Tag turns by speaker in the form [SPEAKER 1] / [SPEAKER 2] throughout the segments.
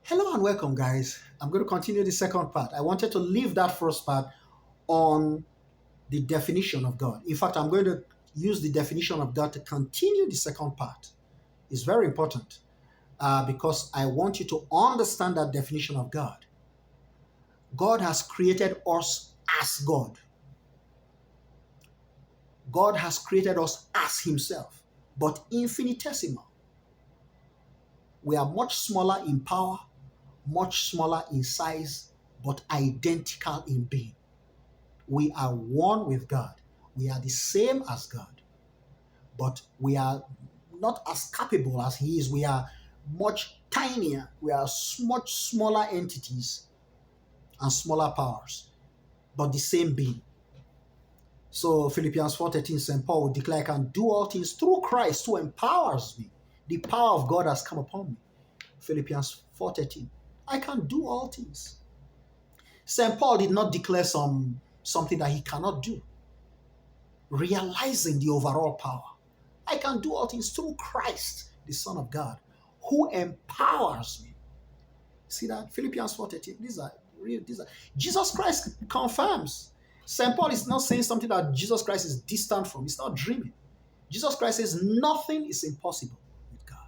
[SPEAKER 1] Hello and welcome, guys. I'm going to continue the second part. I wanted to leave that first part on the definition of God. In fact, I'm going to use the definition of God to continue the second part. It's very important because I want you to understand that definition of God. God has created us as God. God has created us as Himself, but infinitesimal. We are much smaller in power, much smaller in size, but identical in being. We are one with God. We are the same as God, but we are not as capable as He is. We are much tinier. We are much smaller entities and smaller powers, but the same being. So Philippians 4:13, St. Paul would declare, I can do all things through Christ who empowers me. The power of God has come upon me. Philippians 4:13. I can do all things. St. Paul did not declare something that he cannot do, realizing the overall power. I can do all things through Christ, the Son of God, who empowers me. See that? Philippians 4:13. These are real. Jesus Christ confirms. St. Paul is not saying something that Jesus Christ is distant from. He's not dreaming. Jesus Christ says nothing is impossible with God.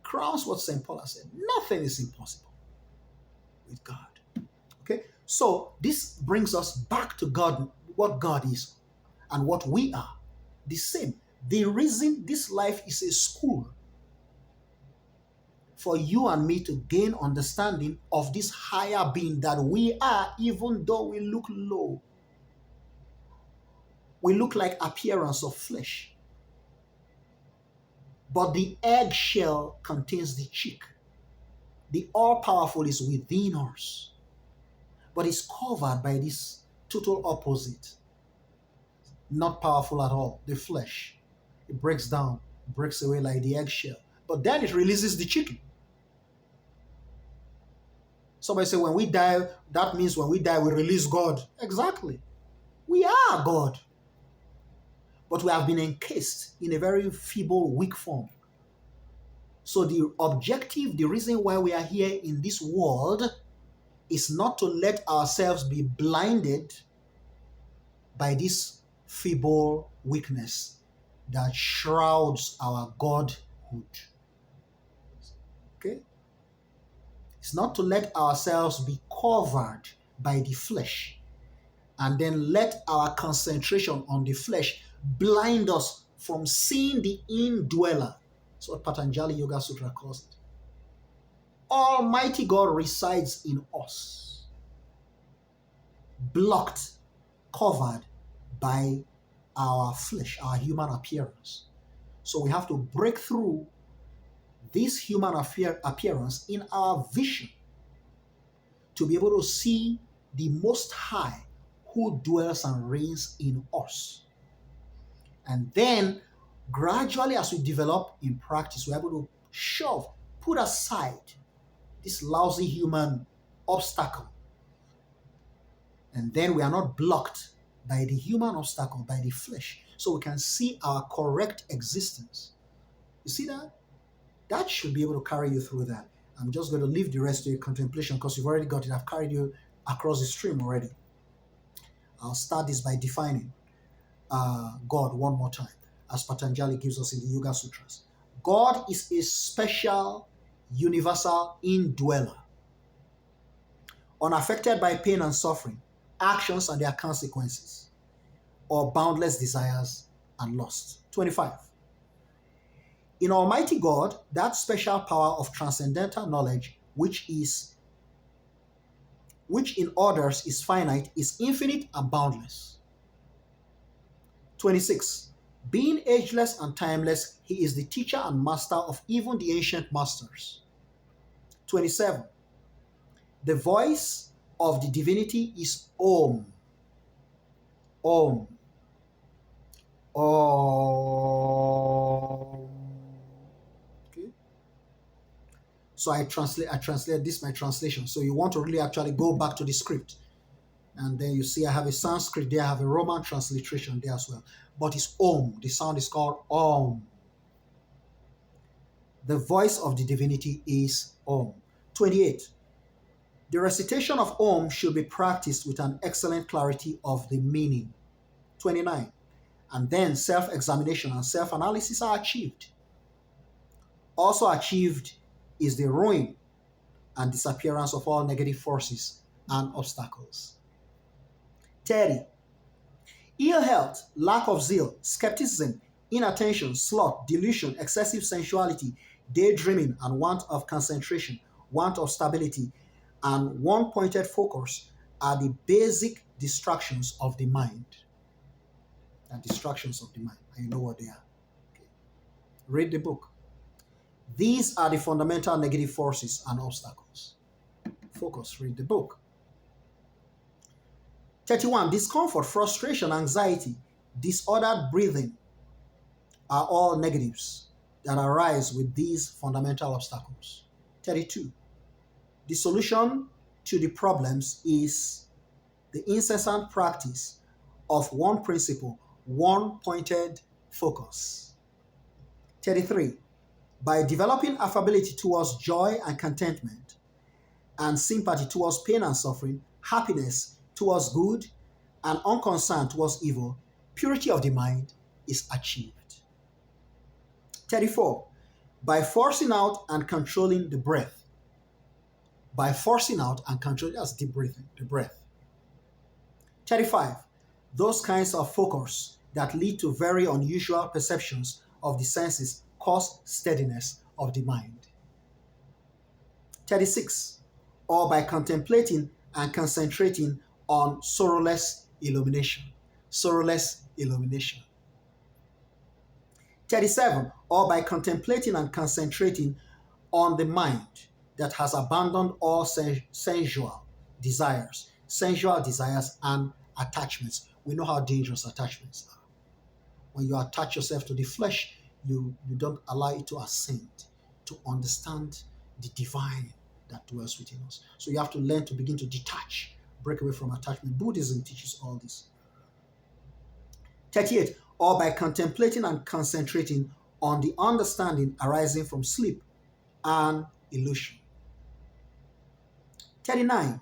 [SPEAKER 1] Crowns what St. Paul has said. Nothing is impossible with God. Okay? So this brings us back to God, what God is and what we are. The same. The reason this life is a school for you and me to gain understanding of this higher being that we are, even though we look low. We look like appearance of flesh. But the eggshell contains the chick. The all-powerful is within us. But it's covered by this total opposite. Not powerful at all, the flesh. It breaks down, breaks away like the eggshell. But then it releases the chicken. Somebody say, when we die, that means when we die, we release God. Exactly. We are God. But we have been encased in a very feeble, weak form. So the objective, the reason why we are here in this world is not to let ourselves be blinded by this feeble weakness that shrouds our godhood. Okay? It's not to let ourselves be covered by the flesh and then let our concentration on the flesh blind us from seeing the indweller. That's what Patanjali Yoga Sutra calls it. Almighty God resides in us, blocked, covered by our flesh, our human appearance. So we have to break through this human appearance in our vision to be able to see the Most High who dwells and reigns in us. And then gradually as we develop in practice, we're able to put aside this lousy human obstacle. And then we are not blocked by the human obstacle, by the flesh. So we can see our correct existence. You see that? That should be able to carry you through that. I'm just going to leave the rest to your contemplation because you've already got it. I've carried you across the stream already. I'll start this by defining God one more time, as Patanjali gives us in the Yoga Sutras. God is a special, universal indweller, unaffected by pain and suffering, actions and their consequences, or boundless desires and lust. 25. In Almighty God, that special power of transcendental knowledge, which in others is finite, is infinite and boundless. 26. Being ageless and timeless, he is the teacher and master of even the ancient masters. 27. The voice of the divinity is Om. Om. Om. Okay. So I translate this my translation. So you want to really actually go back to the script. And then you see I have a Sanskrit there, I have a Roman transliteration there as well. But it's Om. The sound is called Om. The voice of the divinity is Om. 28. The recitation of Om should be practiced with an excellent clarity of the meaning. 29. And then self-examination and self-analysis are achieved. Also achieved is the ruin and disappearance of all negative forces and obstacles. 30. Ill health, lack of zeal, skepticism, inattention, sloth, delusion, excessive sensuality, daydreaming, and want of concentration, want of stability, and one-pointed focus are the basic distractions of the mind. And distractions of the mind, and you know what they are. Okay. Read the book. These are the fundamental negative forces and obstacles. Focus, read the book. 31. Discomfort, frustration, anxiety, disordered breathing are all negatives that arise with these fundamental obstacles. 32. The solution to the problems is the incessant practice of one principle, one pointed focus. 33. By developing affability towards joy and contentment, and sympathy towards pain and suffering, happiness towards good, and unconcern towards evil, purity of the mind is achieved. 34. By forcing out and controlling the breath. By forcing out and controlling, that's deep breathing, the breath. 35. Those kinds of focus that lead to very unusual perceptions of the senses cause steadiness of the mind. 36. Or by contemplating and concentrating on sorrowless illumination. Sorrowless illumination. 37. Or by contemplating and concentrating on the mind that has abandoned all sensual desires and attachments. We know how dangerous attachments are. When you attach yourself to the flesh, you don't allow it to ascend, to understand the divine that dwells within us. So you have to learn to begin to detach, break away from attachment. Buddhism teaches all this. 38. Or by contemplating and concentrating on the understanding arising from sleep and illusion. 39.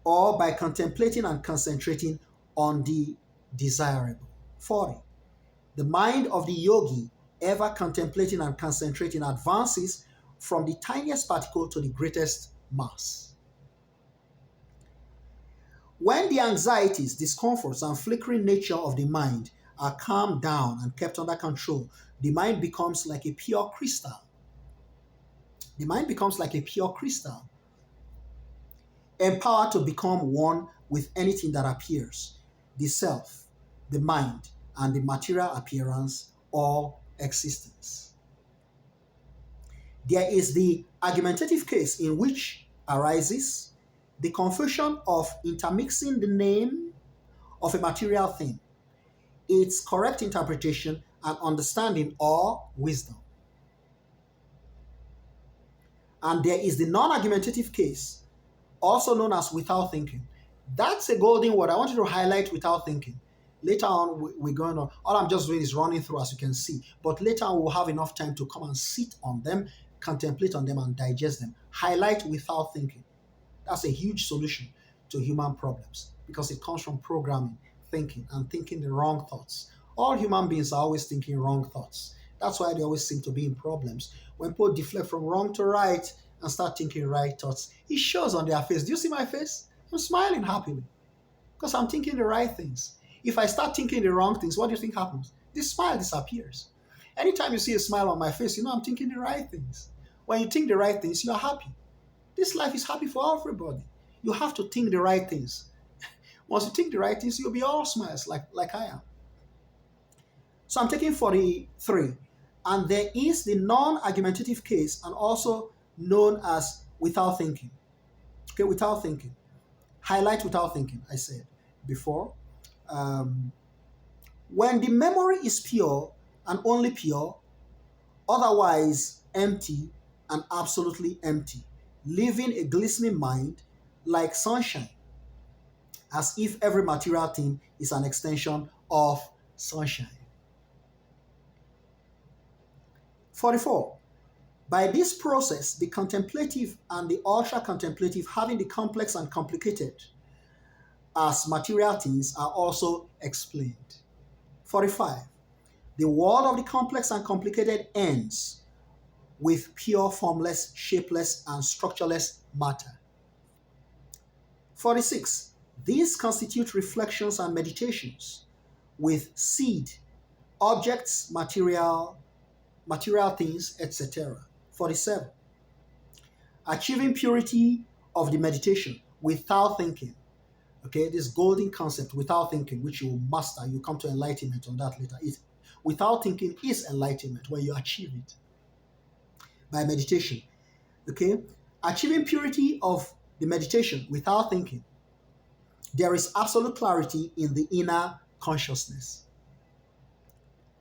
[SPEAKER 1] Or by contemplating and concentrating on the desirable. 40. The mind of the yogi, ever contemplating and concentrating, advances from the tiniest particle to the greatest mass. When the anxieties, discomforts, and flickering nature of the mind are calmed down and kept under control, the mind becomes like a pure crystal. The mind becomes like a pure crystal, empowered to become one with anything that appears, the self, the mind, and the material appearance or existence. There is the argumentative case in which arises the confusion of intermixing the name of a material thing, its correct interpretation and understanding or wisdom. And there is the non-argumentative case, also known as without thinking. That's a golden word. I want you to highlight without thinking. Later on, we're going on. All I'm just doing is running through, as you can see. But later on, we'll have enough time to come and sit on them, contemplate on them, and digest them. Highlight without thinking. That's a huge solution to human problems because it comes from programming, thinking, and thinking the wrong thoughts. All human beings are always thinking wrong thoughts. That's why they always seem to be in problems. When people deflect from wrong to right and start thinking right thoughts, it shows on their face. Do you see my face? I'm smiling happily because I'm thinking the right things. If I start thinking the wrong things, what do you think happens? The smile disappears. Anytime you see a smile on my face, you know I'm thinking the right things. When you think the right things, you're happy. This life is happy for everybody. You have to think the right things. Once you think the right things, you'll be all smiles like I am. So I'm taking 43. And there is the non-argumentative case and also known as without thinking. Okay, without thinking. Highlight without thinking, I said before. When the memory is pure and only pure, otherwise empty and absolutely empty, leaving a glistening mind like sunshine, as if every material thing is an extension of sunshine. 44. By this process, the contemplative and the ultra contemplative, having the complex and complicated as material things, are also explained. 45. The world of the complex and complicated ends with pure, formless, shapeless, and structureless matter. 46. These constitute reflections and meditations with seed, objects, material things, etc. 47. Achieving purity of the meditation without thinking. Okay, this golden concept, without thinking, which you master, you come to enlightenment on that later. Without thinking is enlightenment when you achieve it by meditation. Okay, achieving purity of the meditation without thinking. There is absolute clarity in the inner consciousness.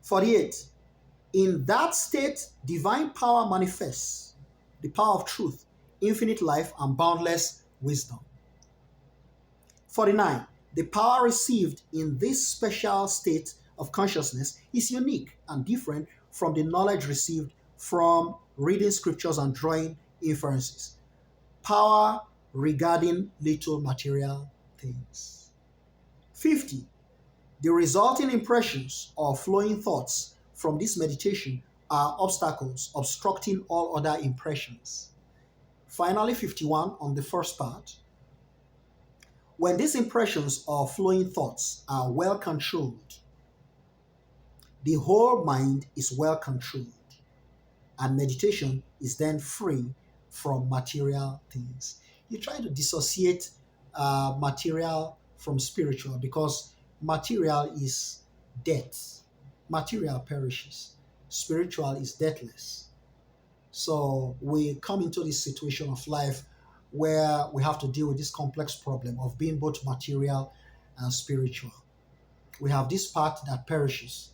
[SPEAKER 1] 48. In that state, divine power manifests, the power of truth, infinite life, and boundless wisdom. 49. The power received in this special state of consciousness is unique and different from the knowledge received from reading scriptures and drawing inferences. Power regarding little material things. 50. The resulting impressions or flowing thoughts from this meditation are obstacles obstructing all other impressions. Finally, 51 on the first part. When these impressions or flowing thoughts are well controlled, the whole mind is well controlled, and meditation is then free from material things. You try to dissociate material from spiritual, because material is death. Material perishes. Spiritual is deathless. So we come into this situation of life where we have to deal with this complex problem of being both material and spiritual. We have this part that perishes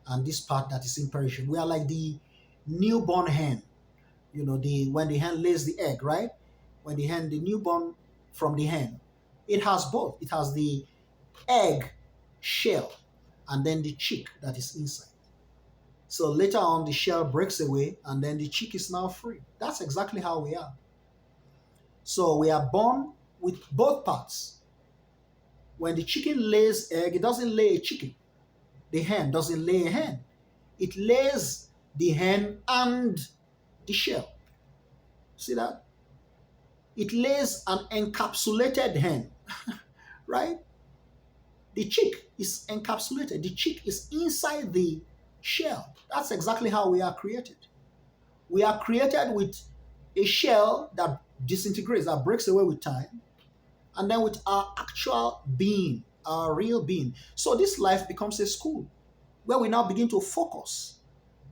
[SPEAKER 1] and this part that is imperishable. We are like the newborn hen. You know, when the hen lays the egg, right? When the newborn from the hen, it has both. It has the egg shell and then the chick that is inside. So later on, the shell breaks away and then the chick is now free. That's exactly how we are. So we are born with both parts. When the chicken lays egg, it doesn't lay a chicken. The hen doesn't lay a hen. It lays the hen and the shell. See that? It lays an encapsulated hen, right? The chick is encapsulated. The chick is inside the shell. That's exactly how we are created. We are created with a shell that disintegrates, that breaks away with time, and then with our actual being, our real being. So this life becomes a school where we now begin to focus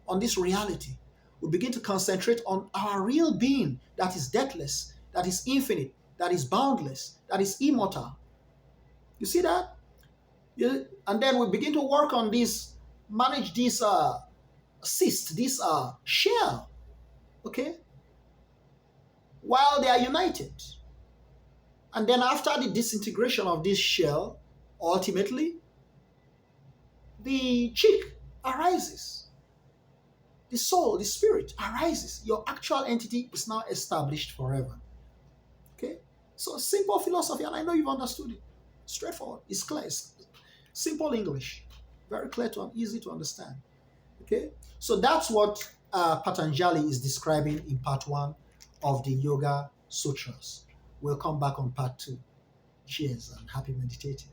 [SPEAKER 1] on this reality. We begin to concentrate on our real being that is deathless, that is infinite, that is boundless, that is immortal. You see that? And then we begin to work on this, manage this cyst, this shell, okay? While they are united. And then after the disintegration of this shell, ultimately, the chick arises. The soul, the spirit arises. Your actual entity is now established forever. Okay? So simple philosophy, and I know you've understood it. Straightforward. It's clear. It's simple English. Very clear and easy to understand. Okay? So that's what Patanjali is describing in part 1 of the Yoga Sutras. We'll come back on part 2. Cheers and happy meditating.